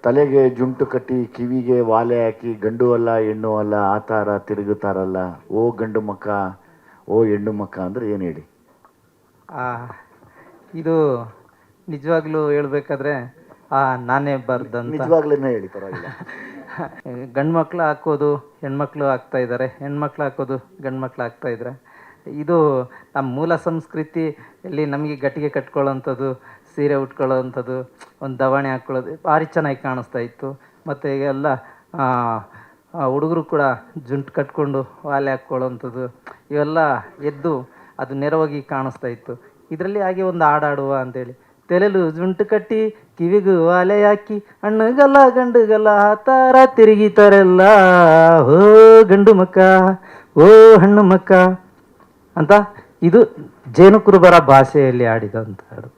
ತಲೆಗೆ ಜುಂಟು ಕಟ್ಟಿ ಕಿವಿಗೆ ವಾಲೆ ಹಾಕಿ ಗಂಡು ಅಲ್ಲ ಹೆಣ್ಣು ಅಲ್ಲ ಆ ಥರ ತಿರುಗುತ್ತಾರಲ್ಲ, ಓ ಗಂಡು ಮಕ್ಕ ಓ ಹೆಣ್ಣು ಮಕ್ಕ ಅಂದ್ರೆ ಏನು ಹೇಳಿ? ಇದು ನಿಜವಾಗ್ಲೂ ಹೇಳ್ಬೇಕಾದ್ರೆ ನಾನೇ ಬರ್ದಂತ. ನಿಜವಾಗ್ಲೇ ಹೇಳಿ, ಪರವಾಗಿಲ್ಲ. ಗಂಡು ಮಕ್ಳು ಹಾಕೋದು ಹೆಣ್ಮಕ್ಳು ಹಾಕ್ತಾ ಇದ್ದಾರೆ, ಹೆಣ್ಮಕ್ಳು ಹಾಕೋದು ಗಂಡು ಮಕ್ಳು ಹಾಕ್ತಾ ಇದ್ದಾರೆ. ಇದು ನಮ್ಮ ಮೂಲ ಸಂಸ್ಕೃತಿಯಲ್ಲಿ ನಮಗೆ ಗಟ್ಟಿಗೆ ಕಟ್ಕೊಳ್ಳೋವಂಥದ್ದು, ಸೀರೆ ಉಟ್ಕೊಳ್ಳೋವಂಥದ್ದು, ಒಂದು ದವಣೆ ಹಾಕ್ಕೊಳ್ಳೋದು ಭಾರಿ ಚೆನ್ನಾಗಿ ಕಾಣಿಸ್ತಾ ಇತ್ತು. ಮತ್ತು ಈಗೆಲ್ಲ ಹುಡುಗರು ಕೂಡ ಜುಂಟು ಕಟ್ಕೊಂಡು ವಾಲೆ ಹಾಕ್ಕೊಳ್ಳೋವಂಥದ್ದು ಇವೆಲ್ಲ ಎದ್ದು ಅದು ನೆರವಾಗಿ ಕಾಣಿಸ್ತಾ ಇತ್ತು. ಇದರಲ್ಲಿ ಹಾಗೆ ಒಂದು ಹಾಡಾಡುವ ಅಂತೇಳಿ, ತಲೆಲು ಜುಂಟು ಕಟ್ಟಿ ಕಿವಿಗೂ ವಾಲೆ ಹಾಕಿ ಹಣ್ಣುಗಲ್ಲ ಗಂಡುಗಲ್ಲ ಆ ಥರ ತಿರುಗಿತಾರೆಲ್ಲ, ಓ ಗಂಡು ಮಕ್ಕ ಓ ಹೆಣ್ಣು ಮಕ್ಕ ಅಂತ. ಇದು ಜೇನು ಕುರುಬರ ಭಾಷೆಯಲ್ಲಿ ಆಡಿದಂಥ ಹಾಡು.